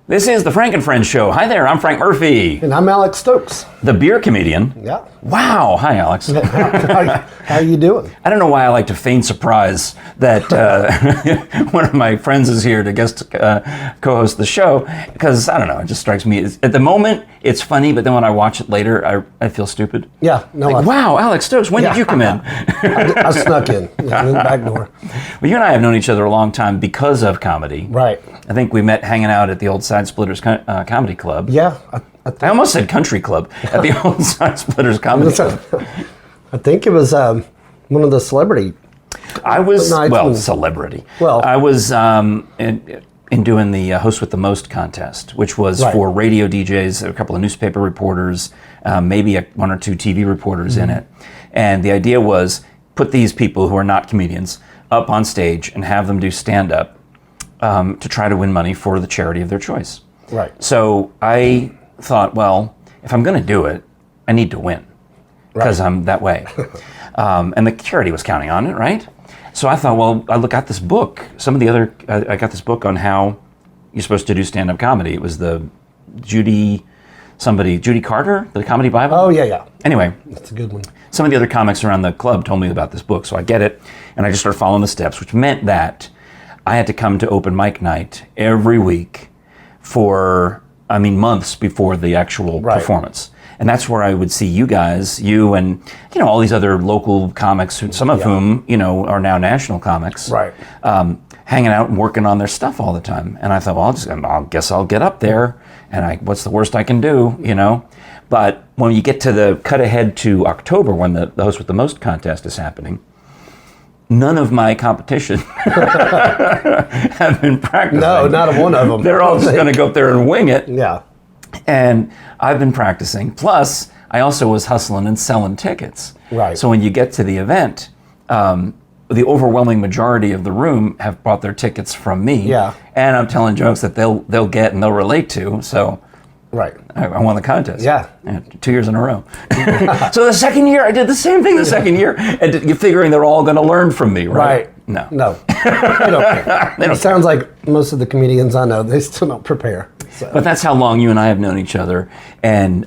This is the Frank and Friends show. Hi there, I'm Frank Murphy. And I'm Alex Stokes. The beer comedian. Yeah. Wow. Hi, Alex. How are you doing? I don't know why I like to feign surprise that one of my friends is here to guest co-host the show, because, I don't know, it just strikes me. At the moment, it's funny, but then when I watch it later, I feel stupid. Yeah. No. Like, wow, Alex Stokes, when did you come in? I snuck in the back door. Well, you and I have known each other a long time because of comedy. Right. I think we met hanging out at the old Side Splitters Comedy Club. Yeah. I almost said country club at the old Side Splitters Comedy Club. I think it was one of the celebrity. I was, celebrity. Well, I was in doing the Host with the Most contest, which was for radio DJs, a couple of newspaper reporters, maybe one or two TV reporters in it. And the idea was put these people who are not comedians up on stage and have them do stand-up to try to win money for the charity of their choice. Right. So I thought, well, if I'm going to do it, I need to win because I'm that way. And the charity was counting on it, right? So I thought, well, I got this book. I got this book on how you're supposed to do stand-up comedy. It was the Judy Carter, the Comedy Bible. Oh, yeah. Anyway. That's a good one. Some of the other comics around the club told me about this book, so I get it, and I just started following the steps, which meant that I had to come to open mic night every week for, months before the actual performance. And that's where I would see you guys, you and, all these other local comics, some of whom, are now national comics. Right. Hanging out and working on their stuff all the time. And I thought, well, I guess I'll get up there, and what's the worst I can do, But when you get to the cut ahead to October, when the Host with the Most contest is happening, none of my competition have been practicing. No, not one of them. They're all just going to go up there and wing it. Yeah. And I've been practicing. Plus, I also was hustling and selling tickets. Right. So when you get to the event, the overwhelming majority of the room have bought their tickets from me. Yeah. And I'm telling jokes that they'll get and they'll relate to. So right. I won the contest. Yeah. 2 years in a row. So the second year, I did the same thing the second year. And you're figuring they're all going to learn from me, right? Right. No. They don't care. It sounds like most of the comedians I know, they still don't prepare. So. But that's how long you and I have known each other. And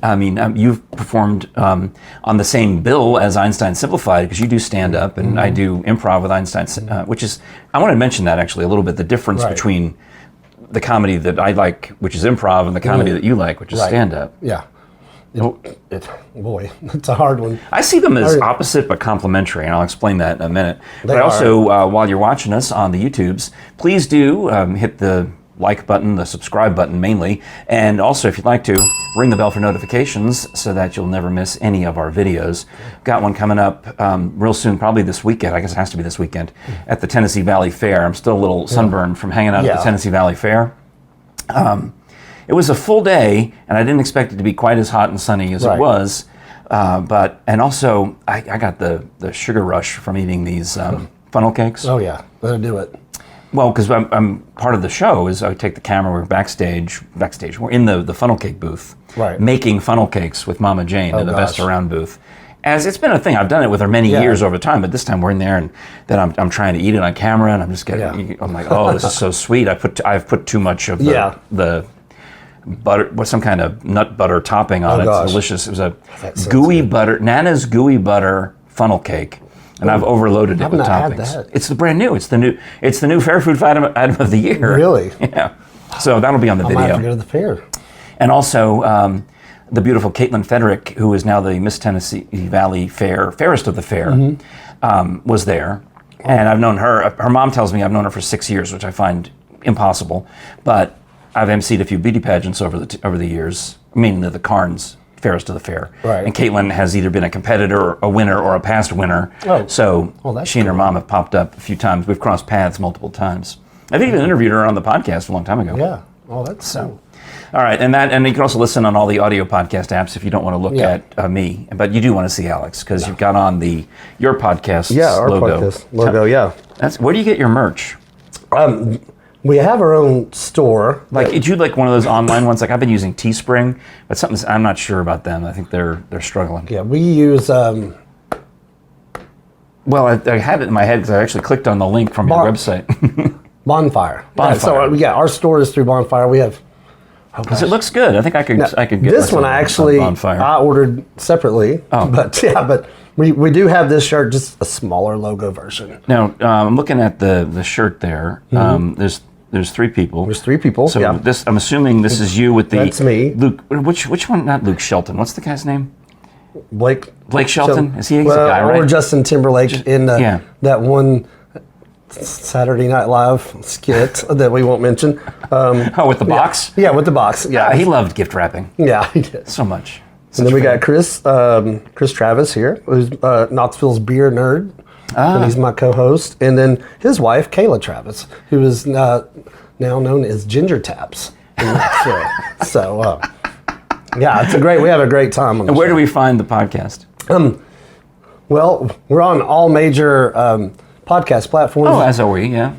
you've performed on the same bill as Einstein Simplified, because you do stand-up and I do improv with Einstein, which is, I want to mention that actually a little bit, the difference between the comedy that I like, which is improv, and the comedy that you like, which is stand-up. Yeah. Boy, it's a hard one. I see them as opposite but complementary, and I'll explain that in a minute. But also, while you're watching us on the YouTubes, please do hit the like button, the subscribe button mainly, and also, if you'd like to, ring the bell for notifications so that you'll never miss any of our videos. Got one coming up real soon, probably this weekend. I guess it has to be this weekend, at the Tennessee Valley Fair. I'm still a little sunburned from hanging out at the Tennessee Valley Fair. It was a full day, and I didn't expect it to be quite as hot and sunny as it was. And also, I got the sugar rush from eating these funnel cakes. Oh yeah, that'll do it. Well, because I'm part of the show is I take the camera, we're backstage, we're in the funnel cake booth, making funnel cakes with Mama Jane in the Best Around booth. As it's been a thing, I've done it with her many years over time, but this time we're in there, and then I'm trying to eat it on camera, and I'm just getting, I'm like, oh, this is so sweet. I've put too much of the butter, some kind of nut butter topping on it. It's delicious. It was Nana's Gooey Butter Funnel Cake. And I've overloaded it with toppings. It's the brand new. It's the new Fair Food item of the year. Really? Yeah. So that'll be on the video. I might have to go to the fair. And also, the beautiful Katelyn Fedrick, who is now the Miss Tennessee Valley Fairest of the Fair, was there. And I've known her. Her mom tells me I've known her for 6 years, which I find impossible. But I've emceed a few beauty pageants over the years. I mean, the Carnes. Fairest of the Fair. Right. And Katelyn has either been a competitor, a winner, or a past winner. So she and her mom have popped up a few times. We've crossed paths multiple times. I've even interviewed her on the podcast a long time ago. Yeah. Oh, that's cool. All right, and you can also listen on all the audio podcast apps if you don't want to look at me, but you do want to see Alex because you've got on your podcast logo. Our podcast logo. Where do you get your merch? We have our own store. Did you like one of those online ones? Like I've been using Teespring, but I'm not sure about them. I think they're struggling. Yeah, we use. Well, I had it in my head because I actually clicked on the link from your website. Bonfire. Bonfire. Our store is through Bonfire. We have Because it looks good. I think I could get this one. I actually I ordered separately. Oh. But we do have this shirt, just a smaller logo version. Now I'm looking at the shirt there. There's 3 people. There's 3 people. So this, I'm assuming this is you with the. That's me. Luke. Which one? Not Luke Shelton. What's the guy's name? Blake Shelton. Is he a guy, right? Or Justin Timberlake in that one Saturday Night Live skit that we won't mention. With the box. Yeah, with the box. Yeah, he loved gift wrapping. Yeah, he did so much. And then we got Chris Travis here, who's Knoxville's beer nerd. And he's my co-host. And then his wife, Kayla Travis, who is now known as Ginger Taps. So, yeah, we have a great time on the And where show. do we find the podcast? Well, we're on all major podcast platforms. Oh, as are we, yeah.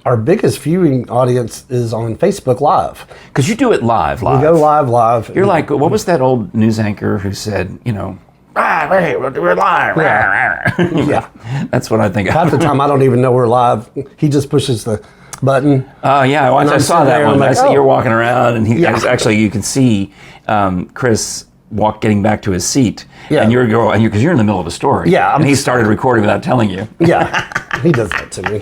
Our biggest viewing audience is on Facebook Live. Because you do it live. We go live. You're like, what was that old news anchor who said, we're live. Yeah. That's what I think. Half the time, I don't even know we're live. He just pushes the button. Oh, yeah. I saw that one. Like, You're walking around, and actually, you can see Chris getting back to his seat. Yeah. And because you're in the middle of a story. Yeah. And he started recording without telling you. Yeah. He does that to me.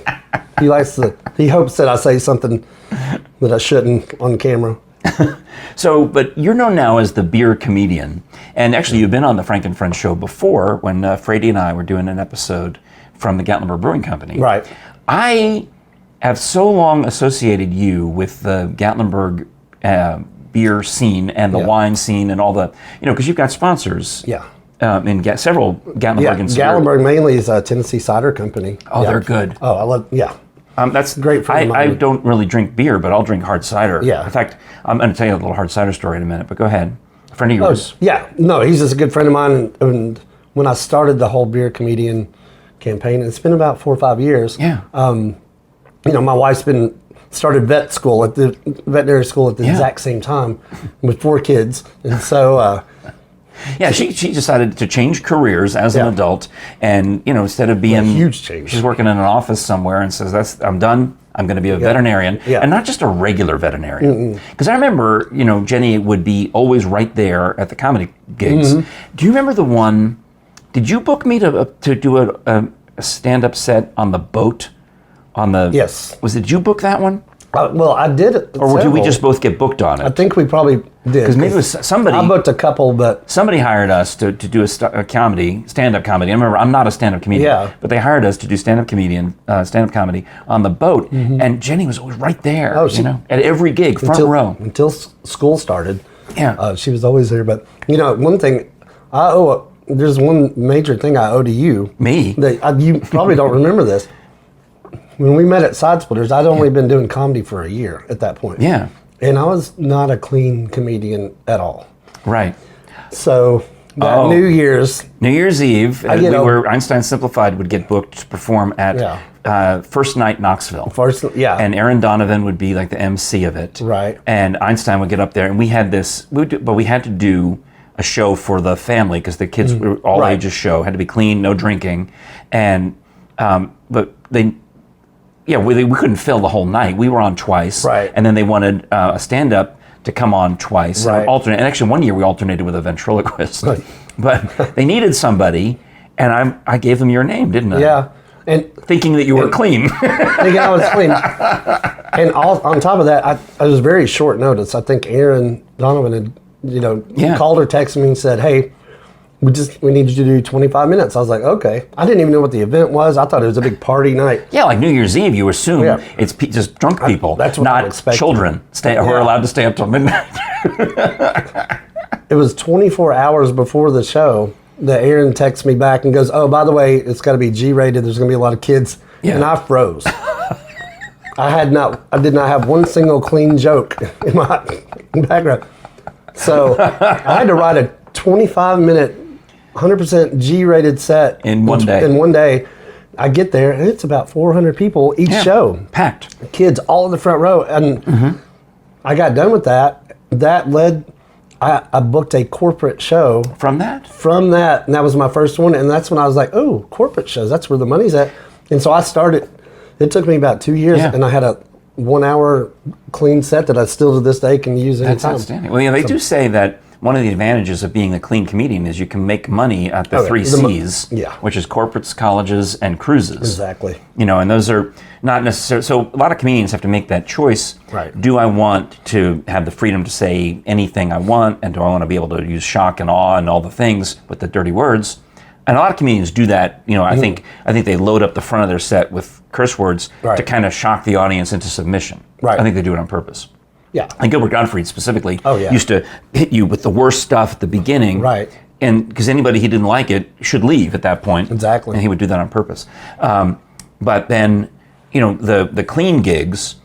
He hopes that I say something that I shouldn't on camera. So, but you're known now as the beer comedian. And actually, you've been on the Frank and Friends show before when Frady and I were doing an episode from the Gatlinburg Brewing Company. Right. I have so long associated you with the Gatlinburg beer scene and the wine scene and all the, because you've got sponsors. Yeah. In several Gatlinburg and Gatlinburg mainly is a Tennessee cider company. Oh, they're good. Oh, I love, that's great for I don't really drink beer, but I'll drink hard cider. Yeah. In fact, I'm going to tell you a little hard cider story in a minute, but go ahead. A friend of yours. Yeah. No, he's just a good friend of mine. And when I started the whole beer comedian campaign, it's been about 4 or 5 years. Yeah. My wife's started veterinary school at the exact same time with 4 kids. And so... Yeah, she decided to change careers as an adult, and instead of being a huge change, she's working in an office somewhere and says, I'm done. I'm going to be a veterinarian, and not just a regular veterinarian. Because I remember, Jenny would be always right there at the comedy gigs. Do you remember the one? Did you book me to do a stand-up set on the boat? Yes. Did you book that one? Well, I did it. Or did we just both get booked on it? I think we probably did. Because maybe it was somebody. I booked a couple, but somebody hired us to do a stand-up comedy. I remember I'm not a stand-up comedian, but they hired us to do stand-up comedy on the boat, and Jenny was always right there. At every gig, front row until school started. Yeah, she was always there. But one thing there's one major thing I owe to you. Me? That you probably don't remember this. When we met at Side Splitters, I'd only been doing comedy for a year at that point. Yeah. And I was not a clean comedian at all. Right. So that New Year's Eve, Einstein Simplified would get booked to perform at First Night Knoxville. And Aaron Donovan would be like the MC of it. Right. And Einstein would get up there, and we had to do a show for the family because the kids were all ages show, had to be clean, no drinking, and but they. Yeah, we couldn't fill the whole night. We were on twice, and then they wanted a stand-up to come on twice, alternate. And actually, one year we alternated with a ventriloquist. Right. But they needed somebody, and I gave them your name, didn't I? Yeah, and thinking that you were clean. Thinking I was clean. And on top of that, I was very short notice. I think Aaron Donovan had, called or texted me and said, "Hey, we need you to do 25 minutes. I was like, okay. I didn't even know what the event was. I thought it was a big party night. Yeah, like New Year's Eve, you assume it's just drunk people, that's what not children who are allowed to stay up till midnight. It was 24 hours before the show that Aaron texts me back and goes, oh, by the way, it's got to be G-rated. There's going to be a lot of kids. Yeah. And I froze. I did not have one single clean joke in my background. So I had to write a 25-minute 100% G-rated set in one day. I get there and it's about 400 people each show, packed, kids all in the front row, and I got done with that. That led. I booked a corporate show from that, and that was my first one, and that's when I was like, oh, corporate shows, that's where the money's at. And so I started. It took me about 2 years, and I had a 1 hour clean set that I still to this day can use anytime. That's outstanding. Well, they do say that one of the advantages of being a clean comedian is you can make money at the three C's, which is corporates, colleges, and cruises. Exactly. And those are not necessarily, so a lot of comedians have to make that choice. Right. Do I want to have the freedom to say anything I want, and do I want to be able to use shock and awe and all the things with the dirty words? And a lot of comedians do that. I think they load up the front of their set with curse words to kind of shock the audience into submission. Right. I think they do it on purpose. Yeah. And Gilbert Gottfried specifically yeah. used to hit you with the worst stuff at the beginning. Right. And because anybody he didn't like it should leave at that point. Exactly. And he would do that on purpose. But then, the clean gigs,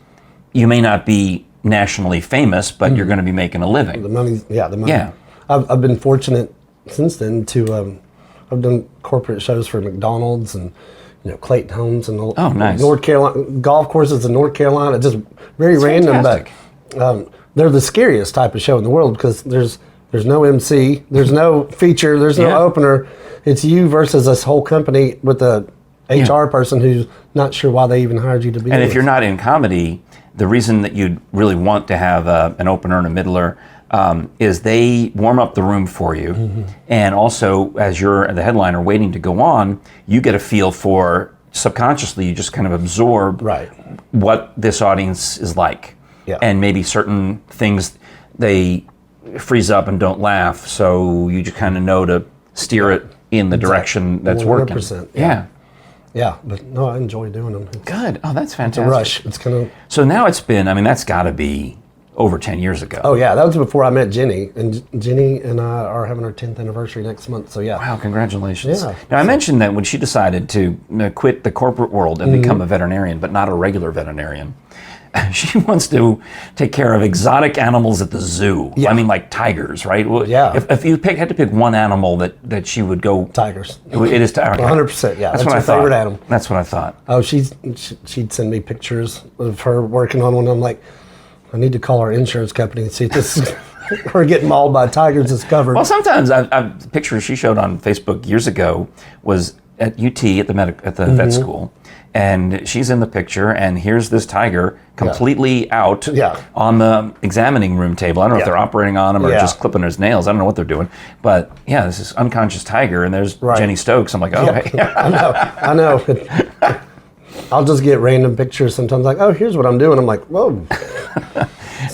you may not be nationally famous, but you're going to be making a living. The money. Yeah. I've been fortunate since then to, I've done corporate shows for McDonald's and, Clayton Homes and nice. North Carolina, golf courses in North Carolina, just very That's random, fantastic. but they're the scariest type of show in the world because there's no MC, there's no feature, there's no opener. It's you versus this whole company with a HR person who's not sure why they even hired you to be. And if you're not in comedy, the reason that you'd really want to have an opener and a middler is they warm up the room for you. Mm-hmm. And also, as you're the headliner waiting to go on, you get a feel for, subconsciously, you just kind of absorb what this audience is like. Yeah. And maybe certain things, they freeze up and don't laugh, so you just kind of know to steer it in the direction that's 100%, working. Yeah. Yeah, but no, I enjoy doing them. Good. Oh, that's fantastic. It's a rush. It's kind of... So now it's been, that's got to be over 10 years ago. Oh, yeah. That was before I met Jenny. And Jenny and I are having our 10th anniversary next month, so yeah. Wow, congratulations. Yeah. Now, I mentioned that when she decided to quit the corporate world and become a veterinarian, but not a regular veterinarian, she wants to take care of exotic animals at the zoo. Yeah. Like tigers, right? Well, yeah. If you had to pick one animal that she would go... Tigers. It is tigers. Okay. 100%, yeah. That's what I thought. Favorite animal. That's what I thought. Oh, she'd send me pictures of her working on one. I'm like, I need to call our insurance company and see if this is... her getting mauled by tigers is covered. Well, sometimes the picture she showed on Facebook years ago was at UT at the vet school. And she's in the picture, and here's this tiger completely out on the examining room table. I don't know if they're operating on him or just clipping his nails. I don't know what they're doing. But yeah, this is unconscious tiger, and there's Jenny Stokes. I'm like, oh, hey. I know. I'll just get random pictures sometimes, like, oh, here's what I'm doing. I'm like, whoa.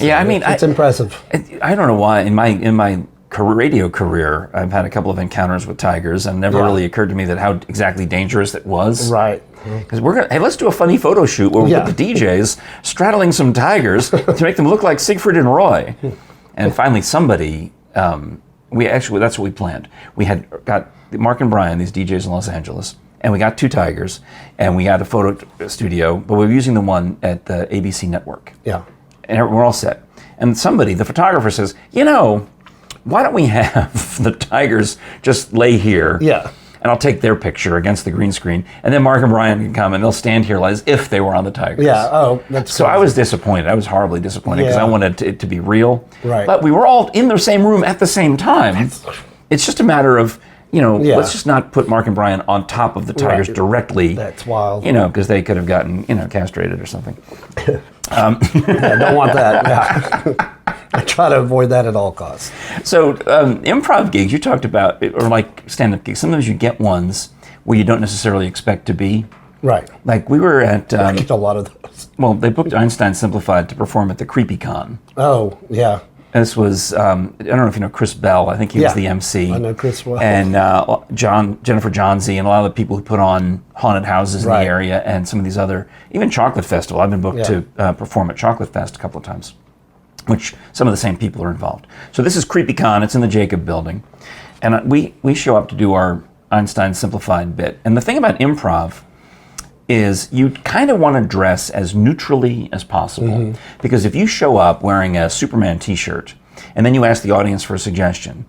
It's impressive. I don't know why in my radio career, I've had a couple of encounters with tigers, and it never really occurred to me that how exactly dangerous it was. Right. Because let's do a funny photo shoot where we put the DJs straddling some tigers to make them look like Siegfried and Roy. And finally, somebody, that's what we planned. We had got Mark and Brian, these DJs in Los Angeles, and we got 2 tigers, and we had a photo studio, but we were using the one at the ABC network. Yeah. And we're all set. And somebody, the photographer, says, why don't we have the tigers just lay here? Yeah. And I'll take their picture against the green screen, and then Mark and Brian can come, and they'll stand here as if they were on the tigers. Yeah. Oh, that's so. I was disappointed. I was horribly disappointed because I wanted it to be real. Right. But we were all in the same room at the same time. It's just a matter of let's just not put Mark and Brian on top of the tigers directly. That's wild. Because they could have gotten castrated or something. Don't want that. Yeah. I try to avoid that at all costs. So improv gigs, you talked about, or like stand-up gigs, sometimes you get ones where you don't necessarily expect to be. Right. Like we were at... I get a lot of those. Well, they booked Einstein Simplified to perform at the CreepyCon. Oh, yeah. This was, I don't know if you know Chris Bell, I think he was the MC. I know Chris well. And Jennifer Johnsey and a lot of the people who put on haunted houses in the area and some of these other, even Chocolate Festival. I've been booked to perform at Chocolate Fest a couple of times, which some of the same people are involved. So this is CreepyCon, it's in the Jacob Building. And we show up to do our Einstein Simplified bit. And the thing about improv is you kind of want to dress as neutrally as possible. Because if you show up wearing a Superman t-shirt and then you ask the audience for a suggestion,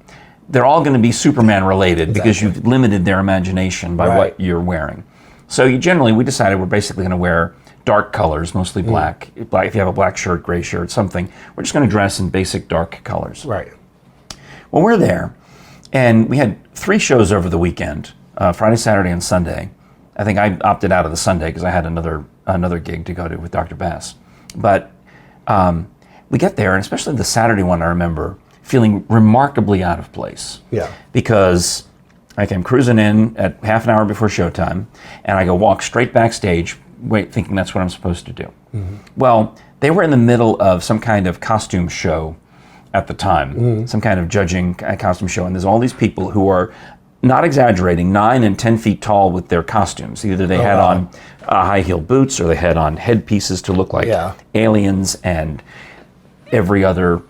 they're all going to be Superman related because you've limited their imagination by what you're wearing. So we decided we're basically going to wear dark colors, mostly black. If you have a black shirt, gray shirt, something, we're just going to dress in basic dark colors. Right. Well, we're there, and we had 3 shows over the weekend, Friday, Saturday, and Sunday. I think I opted out of the Sunday because I had another gig to go to with Dr. Bass. But we get there, and especially the Saturday one, I remember feeling remarkably out of place. Yeah. Because I came cruising in at half an hour before showtime, and I go walk straight backstage, thinking that's what I'm supposed to do. Mm-hmm. Well, they were in the middle of some kind of costume show at the time, some kind of judging costume show, and there's all these people who are, not exaggerating, 9 and 10 feet tall with their costumes. Either they had on high-heeled boots, or they had on headpieces to look like aliens, and every other,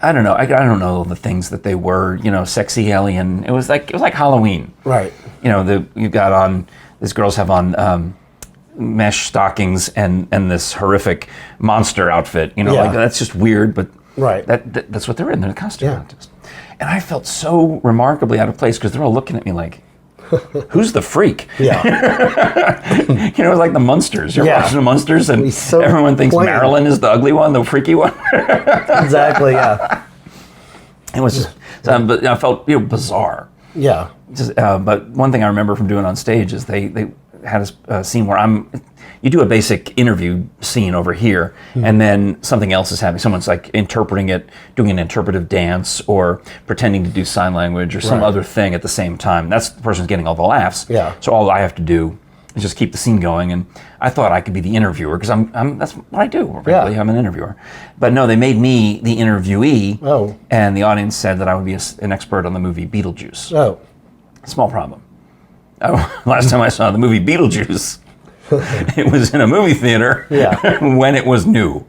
I don't know. I don't know the things that they were. Sexy alien. It was like Halloween. Right. You got on. These girls have on mesh stockings and this horrific monster outfit. Like that's just weird. But that's what they're in. They're the costume contest. And I felt so remarkably out of place because they're all looking at me like, who's the freak? Yeah. Like the Munsters. You're watching the Munsters, and so everyone thinks Marilyn is the ugly one, the freaky one. Exactly, yeah. It was just, but I felt bizarre. Yeah. But one thing I remember from doing on stage is they had a scene where you do a basic interview scene over here, and then something else is happening. Someone's like interpreting it, doing an interpretive dance, or pretending to do sign language, or some other thing at the same time. That's the person's getting all the laughs. Yeah. So all I have to do is just keep the scene going. And I thought I could be the interviewer because that's what I do. Really. I'm an interviewer. But no, they made me the interviewee. Oh. And the audience said that I would be an expert on the movie Beetlejuice. Oh. Small problem. Last time I saw the movie Beetlejuice, it was in a movie theater when it was new.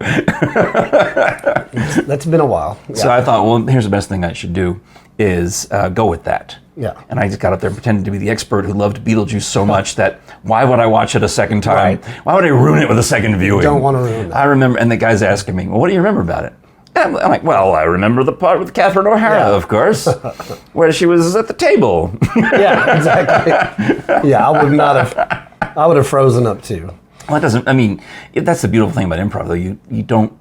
That's been a while. Yeah. So I thought, well, here's the best thing I should do is go with that. Yeah. And I just got up there and pretended to be the expert who loved Beetlejuice so much that why would I watch it a second time? Right. Why would I ruin it with a second viewing? Don't want to ruin that. I remember, and the guy's asking me, well, what do you remember about it? And I'm like, well, I remember the part with Catherine O'Hara, of course, where she was at the table. Yeah, exactly. Yeah, I would have frozen up too. Well, it doesn't, that's the beautiful thing about improv, though. You don't,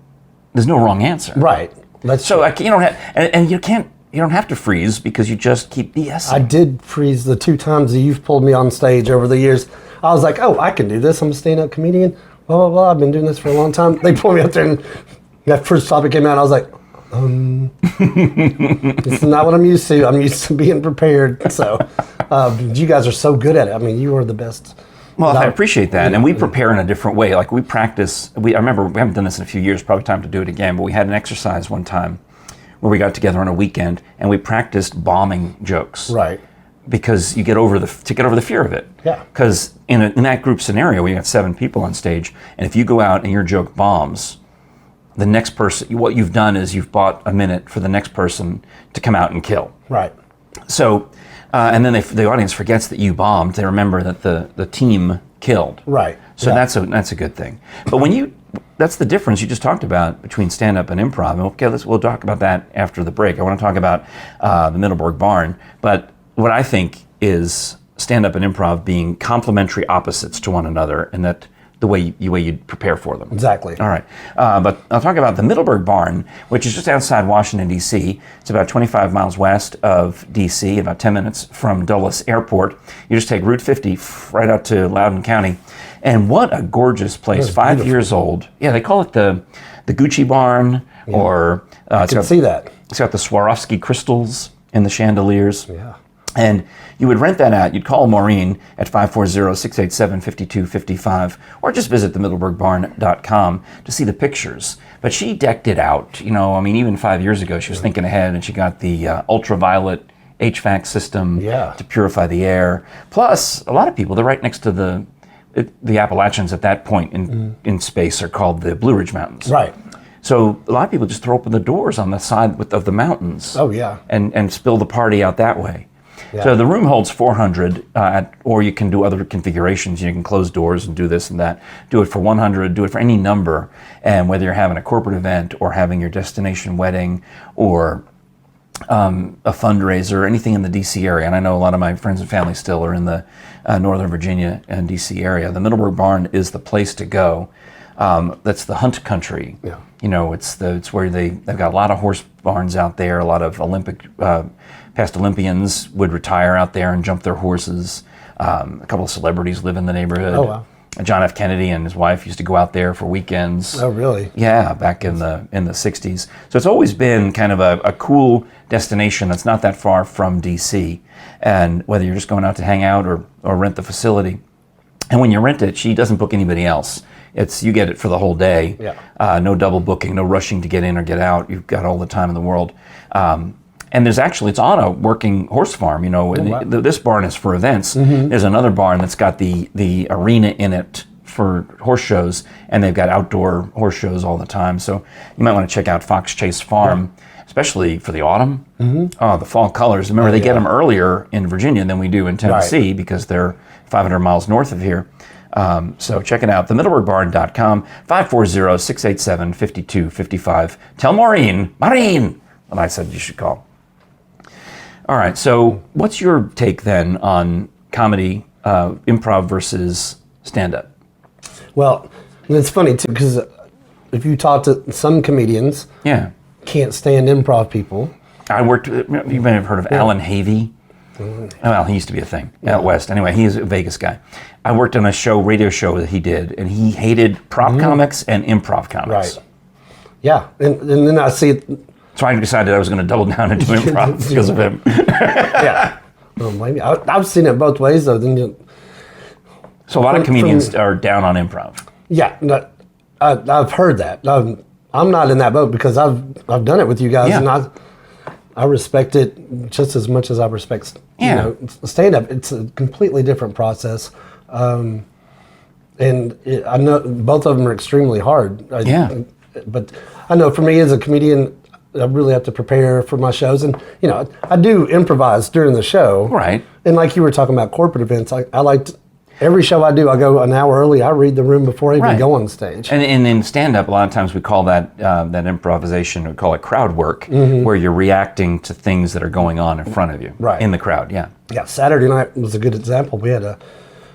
there's no wrong answer. Right. That's so you don't have, and you don't have to freeze because you just keep BSing. I did freeze the 2 times that you've pulled me on stage over the years. I was like, oh, I can do this. I'm a stand-up comedian. Blah, blah, blah. I've been doing this for a long time. They pulled me up there, and that first topic came out, and I was like, this is not what I'm used to. I'm used to being prepared. So you guys are so good at it. You are the best. Well, I appreciate that. And we prepare in a different way. Like we practice, I remember we haven't done this in a few years, probably time to do it again, but we had an exercise one time where we got together on a weekend and we practiced bombing jokes. Right. Because you get over the fear of it. Yeah. Because in that group scenario where you got 7 people on stage, and if you go out and your joke bombs, the next person, what you've done is you've bought a minute for the next person to come out and kill. Right. So, and then the audience forgets that you bombed. They remember that the team killed. Right. So that's a good thing. But that's the difference you just talked about between stand-up and improv. Okay, we'll talk about that after the break. I want to talk about the Middleburg Barn. But what I think is stand-up and improv being complementary opposites to one another, and that the way you prepare for them. Exactly. All right. But I'll talk about the Middleburg Barn, which is just outside Washington, D.C. It's about 25 miles west of D.C., about 10 minutes from Dulles Airport. You just take Route 50 right out to Loudoun County. And what a gorgeous place. 5 years old. Yeah, they call it the Gucci Barn, or... I can see that. It's got the Swarovski crystals in the chandeliers. Yeah. And you would rent that out. You'd call Maureen at 540-687-5255, or just visit themiddleburgbarn.com to see the pictures. But she decked it out. Even 5 years ago, she was thinking ahead, and she got the ultraviolet HVAC system to purify the air. Plus, a lot of people, they're right next to the Appalachians at that point in space are called the Blue Ridge Mountains. Right. So a lot of people just throw open the doors on the side of the mountains. Oh, yeah. And spill the party out that way. Yeah. So the room holds 400, or you can do other configurations. You can close doors and do this and that. Do it for 100, do it for any number. And whether you're having a corporate event or having your destination wedding or a fundraiser, anything in the D.C. area. And I know a lot of my friends and family still are in the Northern Virginia and D.C. area. The Middleburg Barn is the place to go. That's the hunt country. Yeah. It's where they've got a lot of horse barns out there. A lot of past Olympians would retire out there and jump their horses. A couple of celebrities live in the neighborhood. Oh, wow. John F. Kennedy and his wife used to go out there for weekends. Oh, really? Yeah, back in the 60s. So it's always been kind of a cool destination that's not that far from DC. And whether you're just going out to hang out or rent the facility. And when you rent it, she doesn't book anybody else. You get it for the whole day. Yeah. No double booking, no rushing to get in or get out. You've got all the time in the world. And it's on a working horse farm, you know. wow. This barn is for events. There's another barn that's got the arena in it for horse shows, and they've got outdoor horse shows all the time. So you might want to check out Fox Chase Farm, especially for the autumn. Oh, the fall colors. Remember, they get them earlier in Virginia than we do in Tennessee because they're 500 miles north of here. So check it out, themiddleburgbarn.com, 540-687-5255. Tell Maureen that I said you should call. All right, so what's your take then on comedy, improv versus stand-up? Well, it's funny too, because if you talk to some comedians, can't stand improv people. You may have heard of Alan Havey. Well, he used to be a thing out west. Anyway, he is a Vegas guy. I worked on a radio show that he did, and he hated prop comics and improv comics. Right. Yeah, and then I see it. So I decided I was going to double down and do improv because of him. Yeah. Don't blame me. I've seen it both ways, though. So a lot of comedians are down on improv. Yeah, I've heard that. I'm not in that boat because I've done it with you guys, and I respect it just as much as I respect stand-up. It's a completely different process, and I know both of them are extremely hard. But I know for me as a comedian, I really have to prepare for my shows, and I do improvise during the show. Right. And like you were talking about corporate events, I like to, every show I do, I go an hour early. I read the room before I even go on stage. And in stand-up, a lot of times we call that improvisation, we call it crowd work, where you're reacting to things that are going on in front of you, in the crowd. Yeah. Saturday night was a good example. We had a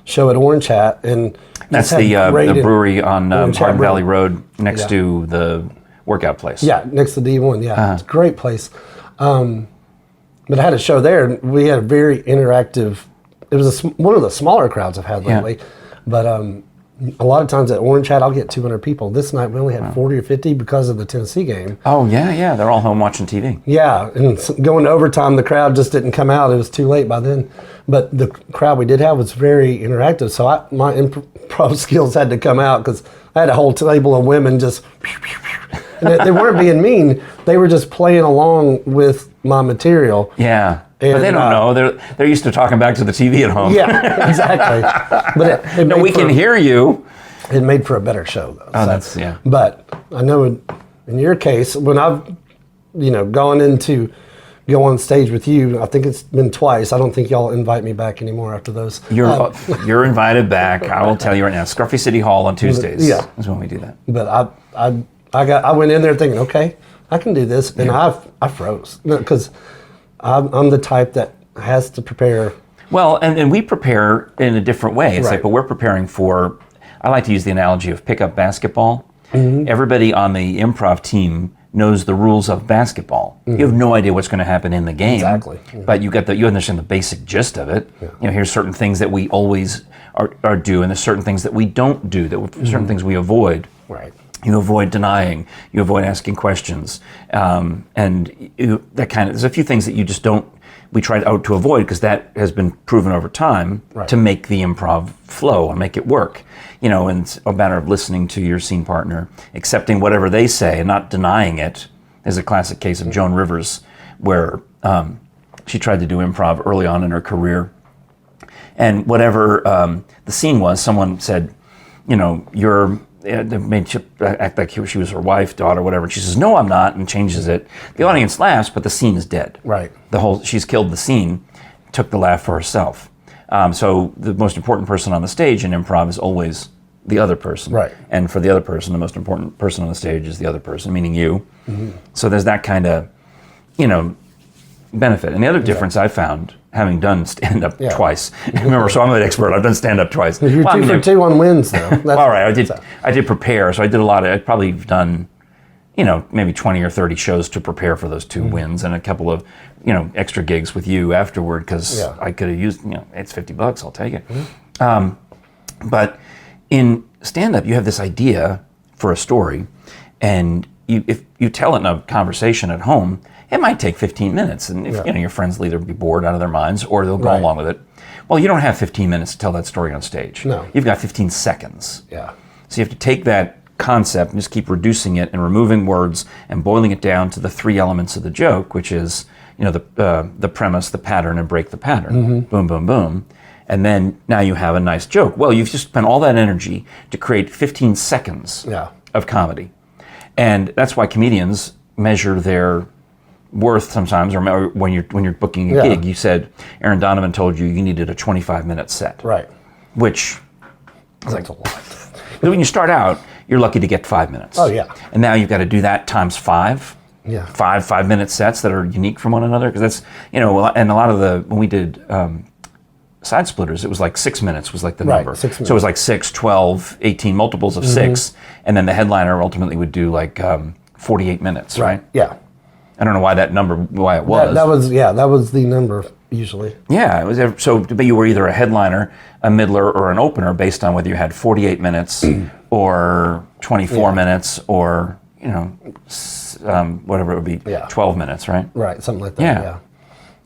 show at Orange Hat, and that's the brewery on Hardin Valley Road next to the workout place. Yeah, next to D1. Yeah, it's a great place. But I had a show there, and we had a very interactive. It was one of the smaller crowds I've had lately, but a lot of times at Orange Hat, I'll get 200 people. This night we only had 40 or 50 because of the Tennessee game. Oh yeah, they're all home watching TV. Yeah, and going to overtime, the crowd just didn't come out. It was too late by then. But the crowd we did have was very interactive, so my improv skills had to come out because I had a whole table of women just, and they weren't being mean. They were just playing along with my material. Yeah. But they don't know. They're used to talking back to the TV at home. Yeah, exactly. But we can hear you. It made for a better show, though. Oh, that's yeah. But I know in your case, when I've gone into go on stage with you, I think it's been twice. I don't think y'all invite me back anymore after those. You're invited back. I will tell you right now. Scruffy City Hall on Tuesdays. Yeah, is when we do that. But I went in there thinking, okay, I can do this, and I froze because I'm the type that has to prepare. Well, and we prepare in a different way. It's but we're preparing for, I like to use the analogy of pickup basketball. Everybody on the improv team knows the rules of basketball. You have no idea what's going to happen in the game. Exactly. But you understand the basic gist of it. Here's certain things that we always are do, and there's certain things that we don't do, certain things we avoid. Right. You avoid denying. You avoid asking questions, and there's a few things that you just don't. We try to avoid because that has been proven over time to make the improv flow and make it work. And it's a matter of listening to your scene partner, accepting whatever they say, and not denying it. There's a classic case of Joan Rivers, where she tried to do improv early on in her career, and whatever the scene was, someone said, they made she act like she was her wife, daughter, whatever. And she says, "No, I'm not," and changes it. The audience laughs, but the scene is dead. Right. She's killed the scene, took the laugh for herself. So the most important person on the stage in improv is always the other person. Right. And for the other person, the most important person on the stage is the other person, meaning you. So there's that kind of, benefit. And the other difference I found, having done stand-up twice, remember, so I'm an expert. I've done stand-up twice. You're 2 for 2 on wins, though. All right, I did prepare, so I did a lot of. I'd probably done, maybe 20 or 30 shows to prepare for those 2 wins, and a couple of, extra gigs with you afterward because I could have used. It's $50. I'll take it. But in stand-up, you have this idea for a story, and if you tell it in a conversation at home, it might take 15 minutes, and if, your friends will either be bored out of their minds or they'll go along with it. Well, you don't have 15 minutes to tell that story on stage. No. You've got 15 seconds. Yeah. So you have to take that concept and just keep reducing it and removing words and boiling it down to the three elements of the joke, which is, the premise, the pattern, and break the pattern. Boom, boom, boom. And then now you have a nice joke. Well, you've just spent all that energy to create 15 seconds of comedy. And that's why comedians measure their worth sometimes, or when you're booking a gig. You said Aaron Donovan told you needed a 25-minute set. Right. Which is That's a lot. when you start out, you're lucky to get 5 minutes. Oh, yeah. And now you've got to do that times 5. Yeah. 5-minute sets that are unique from one another. Because that's, and a lot of when we did Side Splitters, it was like 6 minutes was like the number. 6 minutes. So it was like 6, 12, 18 multiples of 6. And then the headliner ultimately would do like 48 minutes, right? Yeah. I don't know why that number, why it was. That was the number usually. Yeah, it was. So but you were either a headliner, a middler, or an opener based on whether you had 48 minutes or 24 minutes or, whatever it would be, 12 minutes, right? Right, something like that, yeah.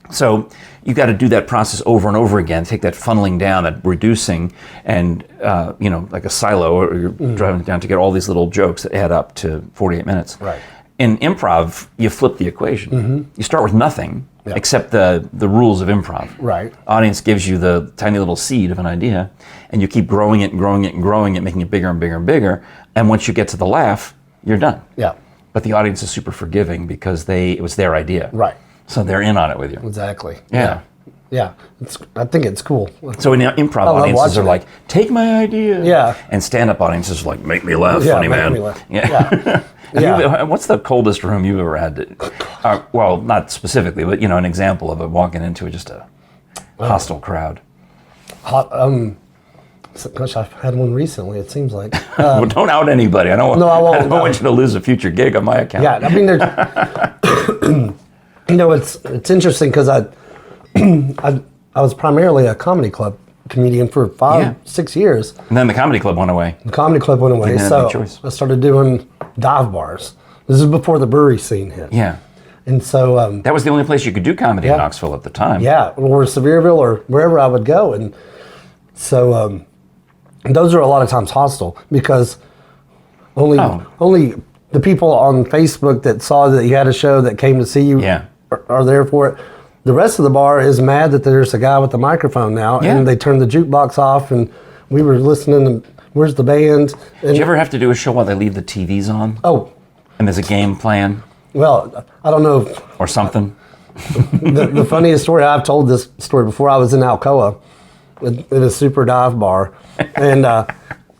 So you got to do that process over and over again, take that funneling down, that reducing, and, like a silo, or you're driving it down to get all these little jokes that add up to 48 minutes. Right. In improv, you flip the equation. You start with nothing except the rules of improv. Right. Audience gives you the tiny little seed of an idea, and you keep growing it and growing it and growing it, making it bigger and bigger and bigger. And once you get to the laugh, you're done. Yeah. But the audience is super forgiving because it was their idea. Right. So they're in on it with you. Exactly. Yeah. Yeah. I think it's cool. So in improv, audiences are like, take my idea. Yeah. And stand-up audiences are like, make me laugh, funny man. Me laugh. Yeah. What's the coldest room you've ever had? Well, not specifically, but an example of it, walking into just a hostile crowd. Gosh, I've had one recently. It seems like. Well, don't out anybody. I won't. I don't want you to lose a future gig on my account. Yeah, I mean, it's interesting because I was primarily a comedy club comedian for 6 years. And then the comedy club went away. The comedy club went away, so I started doing dive bars. This is before the brewery scene hit. Yeah. And so that was the only place you could do comedy in Knoxville at the time. Yeah, or Sevierville or wherever I would go, and so those are a lot of times hostile because only the people on Facebook that saw that you had a show that came to see you are there for it. The rest of the bar is mad that there's a guy with the microphone now, and they turned the jukebox off, and we were listening to Where's the Band? And did you ever have to do a show while they leave the TVs on? Oh. And there's a game plan? Well, I don't know. Or something? The funniest story, I've told this story before. I was in Alcoa at a super dive bar, and a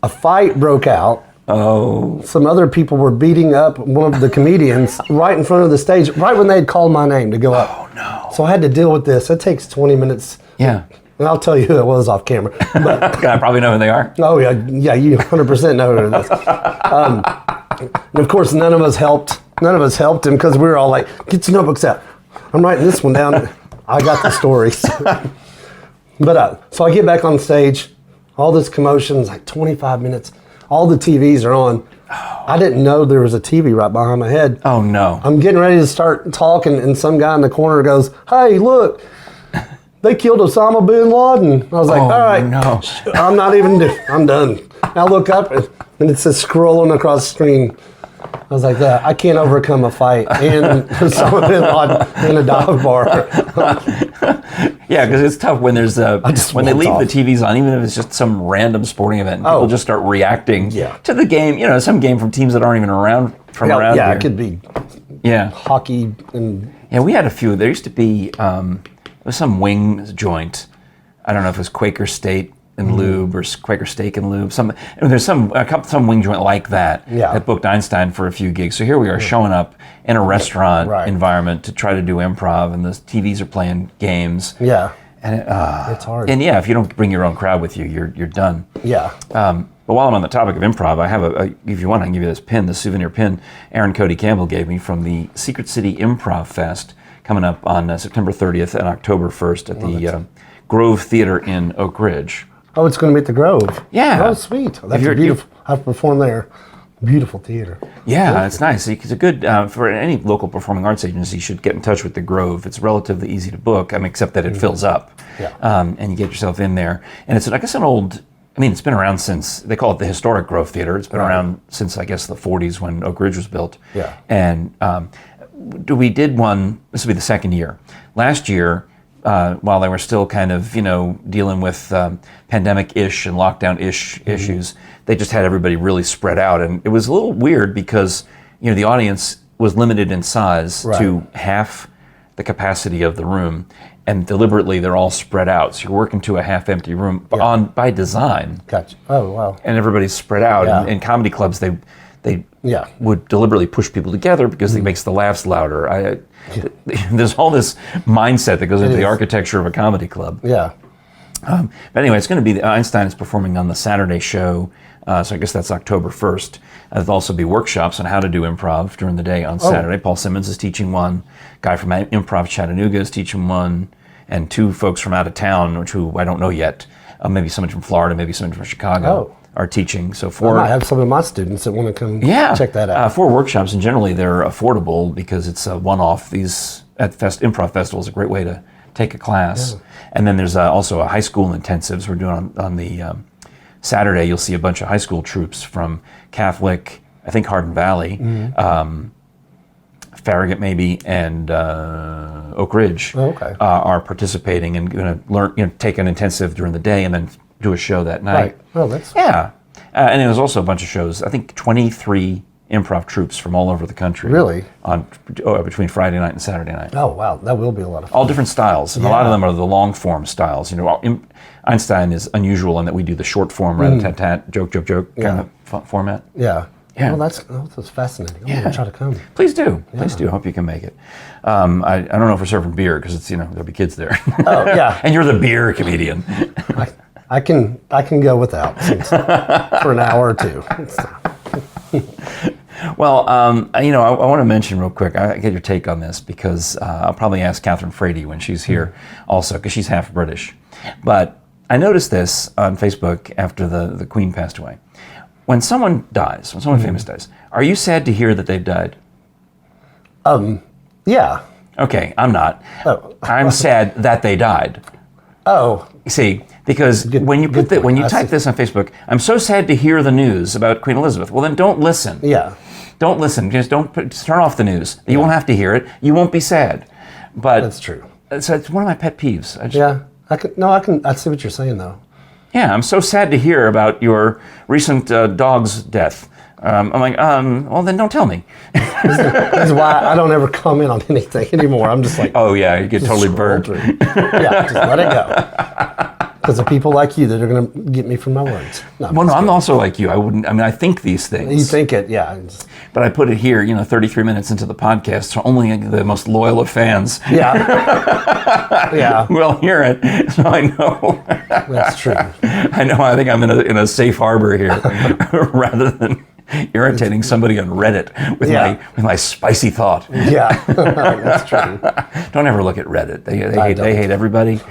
fight broke out. Oh. Some other people were beating up one of the comedians right in front of the stage, right when they had called my name to go up. Oh, no. So I had to deal with this. It takes 20 minutes. Yeah. And I'll tell you who it was off camera. But, I probably know who they are. Oh, yeah, you 100% know who it is. And of course, none of us helped him because we were all like, get your notebooks out. I'm writing this one down. I got the stories. But so I get back on stage, all this commotion is like 25 minutes. All the TVs are on. I didn't know there was a TV right behind my head. Oh, no. I'm getting ready to start talking, and some guy in the corner goes, hey, look, they killed Osama bin Laden. I was like, all right, no. I'm done. I look up, and it says scrolling across the screen. I was like, I can't overcome a fight and Osama bin Laden in a dive bar. Yeah, because it's tough when there's when they leave the TVs on, even if it's just some random sporting event, and people just start reacting to the game. Some game from teams that aren't even around around here. Yeah, it could be. Yeah, hockey and. Yeah, we had a few. There used to be there was some wing joint. I don't know if it was Quaker State and Lube or Quaker Steak and Lube. There's some wing joint like that that booked Einstein for a few gigs. So here we are showing up in a restaurant environment to try to do improv, and the TVs are playing games. Yeah, and it's hard. And if you don't bring your own crowd with you, you're done. Yeah. But while I'm on the topic of improv, I have if you want, I can give you this pin, the souvenir pin Aaron Cody Campbell gave me from the Secret City Improv Fest coming up on September 30th and October 1st at the Grove Theater in Oak Ridge. Oh, it's going to be at the Grove. Yeah. Oh, sweet. That's beautiful. I've performed there. Beautiful theater. Yeah, it's nice. It's a good, for any local performing arts agency, you should get in touch with the Grove. It's relatively easy to book, except that it fills up. Yeah. And you get yourself in there. And it's, I guess, an old, it's been around since, they call it the Historic Grove Theater. It's been around since, I guess, the 40s when Oak Ridge was built. Yeah. And we did one, this will be the second year. Last year, while they were still kind of, dealing with pandemic-ish and lockdown-ish issues, they just had everybody really spread out. And it was a little weird because, the audience was limited in size to half the capacity of the room. And deliberately, they're all spread out. So you're working to a half-empty room by design. Gotcha. Oh, wow. And everybody's spread out. Yeah. And in comedy clubs, they would deliberately push people together because it makes the laughs louder. There's all this mindset that goes into the architecture of a comedy club. Yeah. But anyway, it's going to be, Einstein is performing on the Saturday show, so I guess that's October 1st. There'll also be workshops on how to do improv during the day on Saturday. Paul Simmons is teaching one, guy from Improv Chattanooga is teaching one, and two folks from out of town, who I don't know yet, maybe someone from Florida, maybe someone from Chicago. Are teaching. So I might have some of my students that want to come check that out. 4 workshops, and generally they're affordable because it's a one-off. These at Improv Festival is a great way to take a class. Yeah. And then there's also a high school intensives we're doing on the Saturday. You'll see a bunch of high school troops from Catholic, I think Hardin Valley, Farragut maybe, and Oak Ridge are participating and going to learn, take an intensive during the day and then do a show that night. Right. Oh, that's and there was also a bunch of shows. I think 23 improv troops from all over the country. Really? Between Friday night and Saturday night. Oh, wow. That will be a lot of fun. All different styles, and a lot of them are the long form styles. Einstein is unusual in that we do the short form, rat-a-tat-tat, joke kind of format. Yeah. Yeah. Well, that's fascinating. I'm going to try to come. Please do. Please do. I hope you can make it. I don't know if we're serving beer because it's there'll be kids there. Oh, yeah. And you're the beer comedian. I can go without for an hour or two. Well, I want to mention real quick, I get your take on this because I'll probably ask Katelyn Fedrick when she's here also, because she's half British. But I noticed this on Facebook after the Queen passed away. When someone dies, when someone famous dies, are you sad to hear that they've died? Yeah. Okay, I'm not. Oh. I'm sad that they died. Oh. See, because when you type this on Facebook, I'm so sad to hear the news about Queen Elizabeth. Well, then don't listen. Yeah. Don't listen. Just turn off the news. You won't have to hear it. You won't be sad. But that's true. So it's one of my pet peeves. I see what you're saying though. Yeah, I'm so sad to hear about your recent dog's death. I'm like, well, then don't tell me. This is why I don't ever comment on anything anymore. I'm just like, oh yeah, you get totally burned. Yeah, just let it go. Because of people like you that are going to get me from my words. No, I'm also like you. I think these things. You think it, yeah. But I put it here, 33 minutes into the podcast, so only the most loyal of fans will hear it. So I know. That's true. I know. I think I'm in a safe harbor here, rather than irritating somebody on Reddit with my spicy thought. Yeah, that's true. Don't ever look at Reddit. They hate everybody.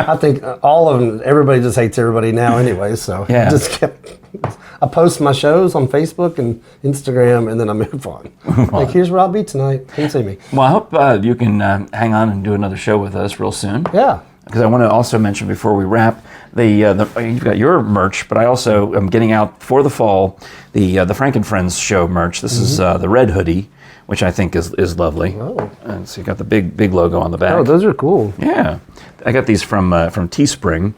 I think all of them, everybody just hates everybody now anyway, so I post my shows on Facebook and Instagram, and then I move on. Like, here's where I'll be tonight. Come see me. Well, I hope you can hang on and do another show with us real soon. Yeah. Because I want to also mention before we wrap, you've got your merch, but I also am getting out for the fall the Frank and Friends show merch. This is the red hoodie, which I think is lovely. Oh. And so you got the big logo on the back. Oh, those are cool. Yeah. I got these from Teespring,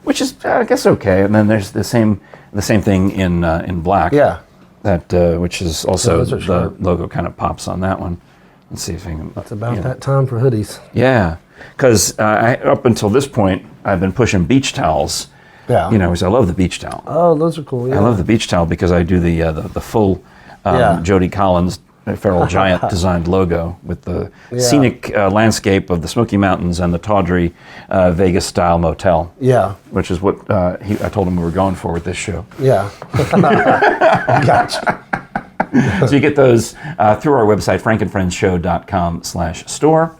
which is I guess okay. And then there's the same thing in black. Yeah. That which is also the logo kind of pops on that one. Let's see if I can. It's about that time for hoodies. Yeah. Because up until this point, I've been pushing beach towels. Yeah. Because I love the beach towel. Oh, those are cool. Yeah. I love the beach towel because I do the full Jody Collins Feral Giant designed logo with the scenic landscape of the Smoky Mountains and the tawdry Vegas style motel. Yeah. Which is what I told him we were going for with this show. Yeah. Gotcha. So you get those through our website, frankandfriendshow.com/store.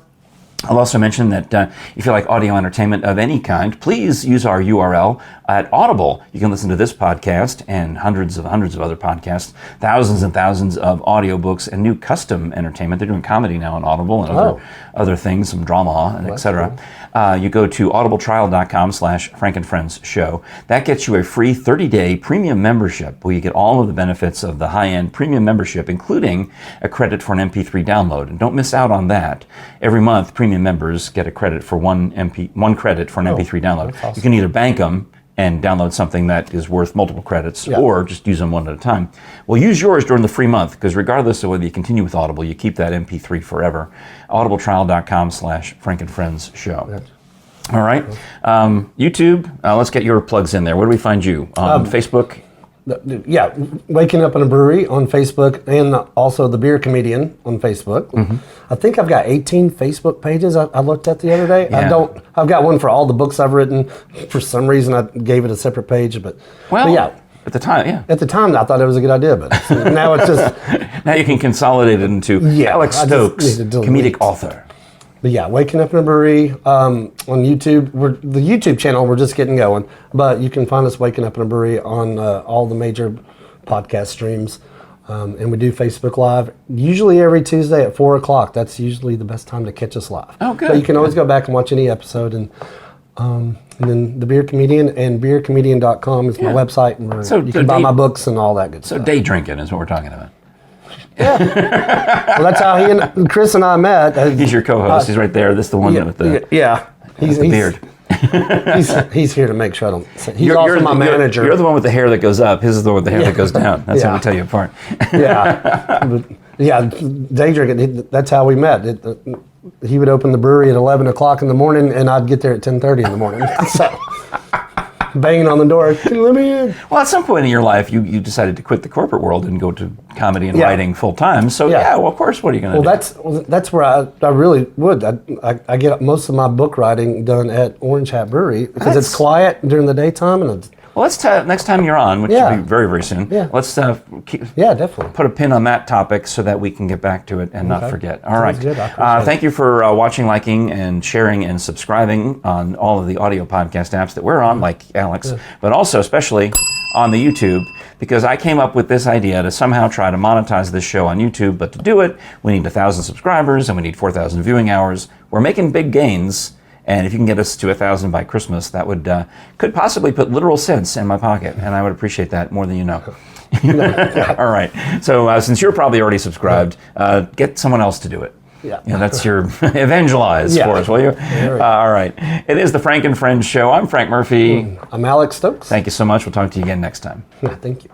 I'll also mention that if you like audio entertainment of any kind, please use our URL at Audible. You can listen to this podcast and hundreds of other podcasts, thousands and thousands of audiobooks, and new custom entertainment. They're doing comedy now on Audible and other things, some drama and etc. Cool. You go to audibletrial.com/FrankandFriendsShow. That gets you a free 30-day premium membership where you get all of the benefits of the high-end premium membership, including a credit for an MP3 download. And don't miss out on that. Every month, premium members get a credit for one credit for an MP3 download. Awesome. You can either bank them and download something that is worth multiple credits, or just use them one at a time. Well, use yours during the free month, because regardless of whether you continue with Audible, you keep that MP3 forever. audibletrial.com/FrankandFriendsShow. Yep. All right. YouTube, let's get your plugs in there. Where do we find you? On Facebook? Yeah, Waking Up in a Brewery on Facebook, and also The Beer Comedian on Facebook. Mm-hmm. I think I've got 18 Facebook pages I looked at the other day. Yeah. I've got one for all the books I've written. For some reason, I gave it a separate page, but yeah. At the time, At the time, I thought it was a good idea, but now it's just... Now you can consolidate it into Alex Stokes, comedic author. But yeah, Waking Up in a Brewery on YouTube. The YouTube channel, we're just getting going. But you can find us Waking Up in a Brewery on all the major podcast streams. And we do Facebook Live, usually every Tuesday at 4 o'clock. That's usually the best time to catch us live. Oh, good. So you can always go back and watch any episode. And then The Beer Comedian and beercomedian.com is my website. And you can buy my books and all that good stuff. So day drinking is what we're talking about. Yeah. Well, that's how Chris and I met. He's your co-host. He's right there. This is the one with the He's the beard. he's here to make sure I don't. He's also my manager. You're the one with the hair that goes up. His is the one with the hair that goes down. That's how we tell you apart. Day drinking. That's how we met. He would open the brewery at 11 o'clock in the morning, and I'd get there at 10:30 in the morning. So. Banging on the door, can you let me in? Well, at some point in your life, you decided to quit the corporate world and go to comedy and writing full time. So well, of course, what are you going to do? That's where I really would. I get most of my book writing done at Orange Hat Brewery because it's quiet during the daytime and. Well, let's next time you're on, which will be very, very soon. Yeah. Let's definitely put a pin on that topic so that we can get back to it and not forget. All right. Good. Thank you for watching, liking, and sharing and subscribing on all of the audio podcast apps that we're on, like Alex, but also especially on the YouTube, because I came up with this idea to somehow try to monetize this show on YouTube. But to do it, we need 1,000 subscribers and we need 4,000 viewing hours. We're making big gains. And if you can get us to 1,000 by Christmas, that would could possibly put literal cents in my pocket, and I would appreciate that more than you know. All right. So since you're probably already subscribed, get someone else to do it. Yeah. That's your evangelize for us, will you? All right. It is the Frank and Friends Show. I'm Frank Murphy. I'm Alex Stokes. Thank you so much. We'll talk to you again next time. Thank you.